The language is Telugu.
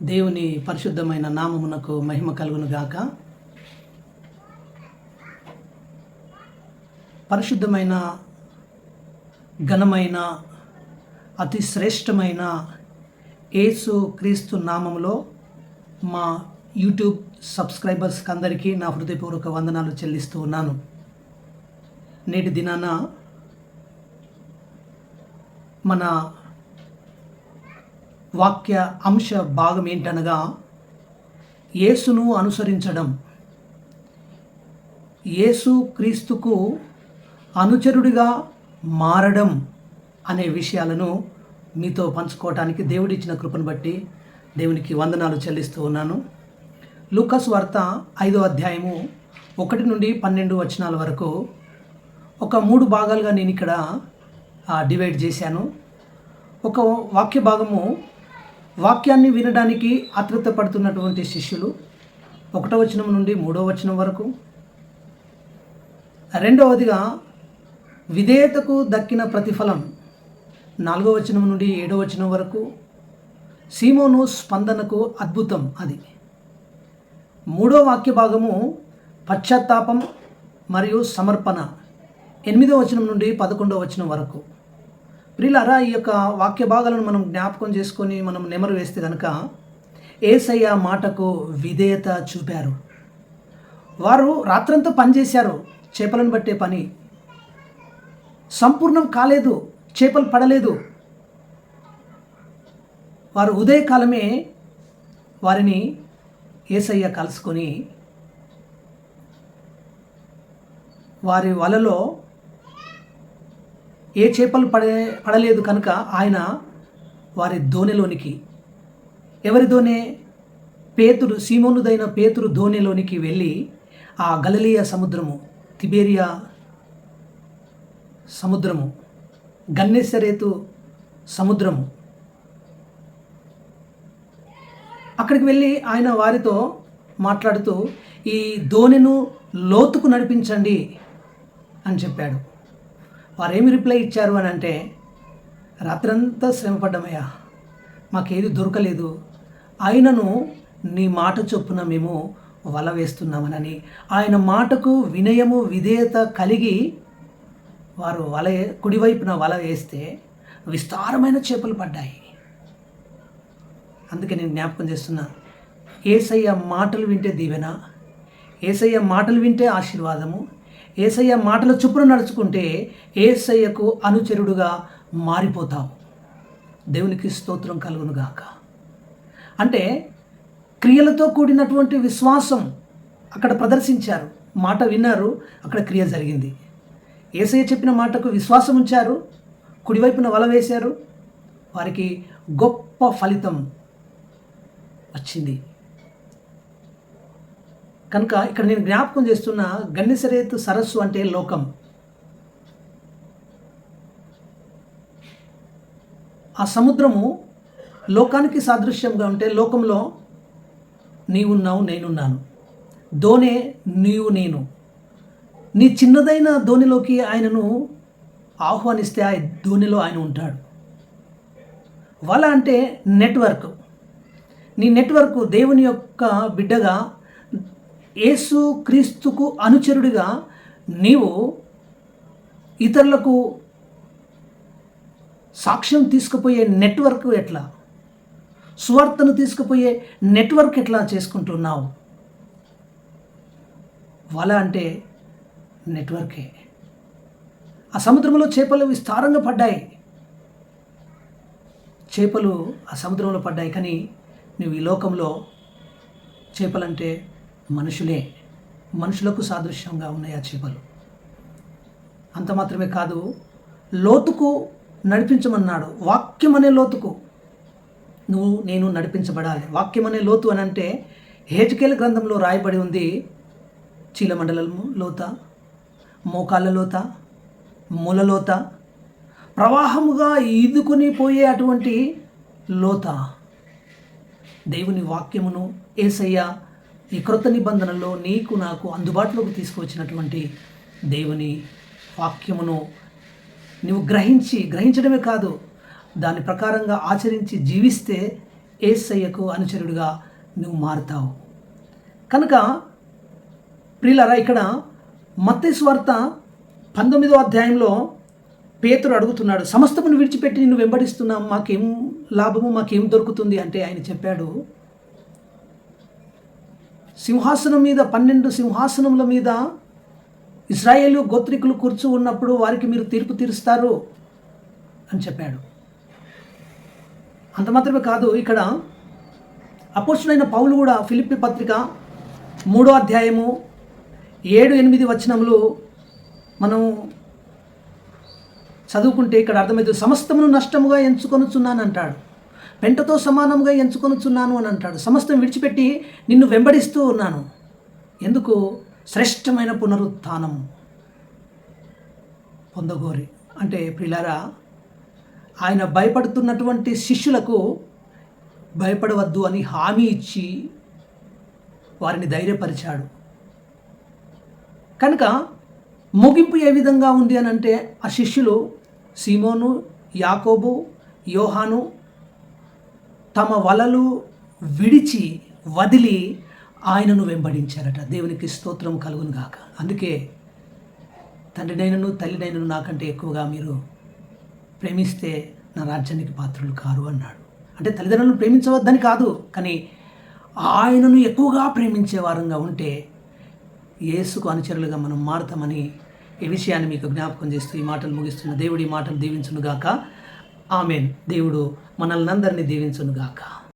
దేవుని పరిశుద్ధమైన నామమునకు మహిమ కలుగును గాక. పరిశుద్ధమైన, ఘనమైన, అతి శ్రేష్టమైన యేసు క్రీస్తు నామములో మా యూట్యూబ్ సబ్స్క్రైబర్స్కి అందరికీ నా హృదయపూర్వక వందనాలు చెల్లిస్తూ ఉన్నాను. నేటి దినాన మన వాక్య అంశ భాగం ఏంటనగా యేసును అనుసరించడం, యేసు క్రీస్తుకు అనుచరుడిగా మారడం అనే విషయాలను మీతో పంచుకోవటానికి దేవుడిచ్చిన కృపను బట్టి దేవునికి వందనాలు చెల్లిస్తూ ఉన్నాను. లూకాసు వార్త 5వ అధ్యాయము 1 నుండి 12 వచనాల వరకు ఒక 3 భాగాలుగా నేను ఇక్కడ డివైడ్ చేశాను. ఒక వాక్య భాగము వాక్యాన్ని వినడానికి ఆతృత పడుతున్నటువంటి శిష్యులు 1వ వచనం నుండి 3వ వచనం వరకు, రెండవదిగా విధేయతకు దక్కిన ప్రతిఫలం 4వ వచనం నుండి 7వ వచనం వరకు, సీమోను స్పందనకు అద్భుతం అది. 3వ వాక్య భాగము పశ్చాత్తాపం మరియు సమర్పణ 8వ వచనం నుండి 11వ వచనం వరకు. ప్రియులారా, ఈ యొక్క వాక్య భాగాలను మనం జ్ఞాపకం చేసుకొని మనం నెమరు వేస్తే కనుక యేసయ్య మాటకు విధేయత చూపారు. వారు రాత్రంతా పనిచేశారు, చేపలను పట్టే పని సంపూర్ణం కాలేదు, చేపలు పడలేదు. వారు ఉదయకాలమే వారిని యేసయ్య కలుసుకొని వారి వలలో ఏ చేపలు పడలేదు కనుక ఆయన వారి దోణిలోనికి, ఎవరి దోణె? పేతురు, సీమోనుదైన పేతురు దోణిలోనికి వెళ్ళి ఆ గలిలయ సముద్రము, తిబేరియా సముద్రము, గన్నెసరేతు సముద్రము, అక్కడికి వెళ్ళి ఆయన వారితో మాట్లాడుతూ ఈ దోణిను లోతుకు నడిపించండి అని చెప్పాడు. వారేమి రిప్లై ఇచ్చారు అని అంటే, రాత్రంతా శ్రమపడ్డామయ్యా, మాకేది దొరకలేదు, ఆయనను నీ మాట చొప్పున మేము వల వేస్తున్నామనని ఆయన మాటకు వినయము విధేయత కలిగి వారు కుడివైపున వల వేస్తే విస్తారమైన చేపలు పడ్డాయి. అందుకే నేను జ్ఞాపకం చేస్తున్నా, యేసయ్య మాటలు వింటే దీవెన, యేసయ్య మాటలు వింటే ఆశీర్వాదము, యేసయ్య మాటల చొప్పున నడుచుకుంటే యేసయ్యకు అనుచరుడుగా మారిపోతావు. దేవునికి స్తోత్రం కలుగును గాక. అంటే క్రియలతో కూడినటువంటి విశ్వాసం అక్కడ ప్రదర్శించారు. మాట విన్నారు, అక్కడ క్రియ జరిగింది. యేసయ్య చెప్పిన మాటకు విశ్వాసం ఉంచారు, కుడివైపున వల వేశారు, వారికి గొప్ప ఫలితం వచ్చింది. కనుక ఇక్కడ నేను జ్ఞాపకం చేస్తున్న గన్నెసరేతు సరస్సు అంటే లోకం. ఆ సముద్రము లోకానికి సాదృశ్యంగా ఉంటే, లోకంలో నీవున్నావు, నేనున్నాను, దోణె నీవు నేను. నీ చిన్నదైన దోణిలోకి ఆయనను ఆహ్వానిస్తే ఆ దోణిలో ఆయన ఉంటాడు. వల అంటే నెట్వర్క్. నీ నెట్వర్క్ దేవుని యొక్క బిడ్డగా, యేసు క్రీస్తుకు అనుచరుడిగా నీవు ఇతరులకు సాక్ష్యం తీసుకుపోయే నెట్వర్క్ ఎట్లా, సువార్తను తీసుకుపోయే నెట్వర్క్ ఎట్లా చేసుకుంటున్నావు? వల అంటే నెట్వర్కే. ఆ సముద్రంలో చేపలు విస్తారంగా పడ్డాయి, చేపలు ఆ సముద్రంలో పడ్డాయి. కానీ నువ్వు ఈ లోకంలో చేపలంటే మనుషులే, మనుషులకు సాదృశ్యంగా ఉన్నాయి ఆ చేపలు. అంత మాత్రమే కాదు, లోతుకు నడిపించమన్నాడు. వాక్యం అనే లోతుకు నేను నడిపించబడాలి. వాక్యం అనే లోతు అని అంటే హెజ్కేలు గ్రంథంలో రాయబడి ఉంది, చీలమండలము లోత, మోకాళ్ళ లోత, మూల లోత, ప్రవాహముగా ఈదుకొని పోయే అటువంటి లోత. దేవుని వాక్యమును యేసయ్య ఈ క్రొత్త నిబంధనలో నీకు నాకు అందుబాటులోకి తీసుకువచ్చినటువంటి దేవుని వాక్యమును నువ్వు గ్రహించడమే కాదు, దాని ప్రకారంగా ఆచరించి జీవిస్తే యేసయ్యకు అనుచరుడిగా నువ్వు మారుతావు. కనుక ప్రియులారా, ఇక్కడ మత్తయి సువార్త 19వ అధ్యాయంలో పేతురు అడుగుతున్నాడు, సమస్తమును విడిచిపెట్టి నిన్ను వెంబడిస్తున్నాం, మాకేం లాభము, మాకేం దొరుకుతుంది అంటే ఆయన చెప్పాడు, సింహాసనం మీద 12 సింహాసనముల మీద ఇశ్రాయేలు గోత్రికులు కూర్చు ఉన్నప్పుడు వారికి మీరు తీర్పు తీరుస్తారు అని చెప్పాడు. అంత మాత్రమే కాదు, ఇక్కడ అపోస్తలుడైన పౌలు కూడా ఫిలిప్పీ పత్రిక 3వ అధ్యాయము 7-8 వచనములు మనం చదువుకుంటే ఇక్కడ అర్థమవుతుంది. సమస్తమును నష్టముగా ఎంచుకొనుచున్నాను అంటాడు, పెంటతో సమానంగా ఎంచుకొనుచున్నాను అని అంటాడు. సమస్తం విడిచిపెట్టి నిన్ను వెంబడిస్తూ ఉన్నాను. ఎందుకు? శ్రేష్టమైన పునరుత్థానం పొందగోరి. అంటే ప్రియులారా, ఆయన భయపడుతున్నటువంటి శిష్యులకు భయపడవద్దు అని హామీ ఇచ్చి వారిని ధైర్యపరిచాడు. కనుక ముగింపు ఏ విధంగా ఉంది అని అంటే, ఆ శిష్యులు సీమోను, యాకోబు, యోహాను తమ వలలు విడిచి వదిలి ఆయనను వెంబడించారట. దేవునికి స్తోత్రం కలుగును గాక. అందుకే తండ్రినైనను తల్లినైనను నాకంటే ఎక్కువగా మీరు ప్రేమిస్తే నా రాజ్యానికి పాత్రులు కారు అన్నాడు. అంటే తల్లిదండ్రులను ప్రేమించవద్దని కాదు, కానీ ఆయనను ఎక్కువగా ప్రేమించే వారంగా ఉంటే యేసుకు అనుచరులుగా మనం మారుతామని ఈ విషయాన్ని మీకు జ్ఞాపకం చేస్తూ ఈ మాటలు ముగిస్తున్న దేవుడి మాటలు దీవించునుగాక. ఆమేన్. దేవుడు మనల్ని అందరినీ దీవించునుగాక.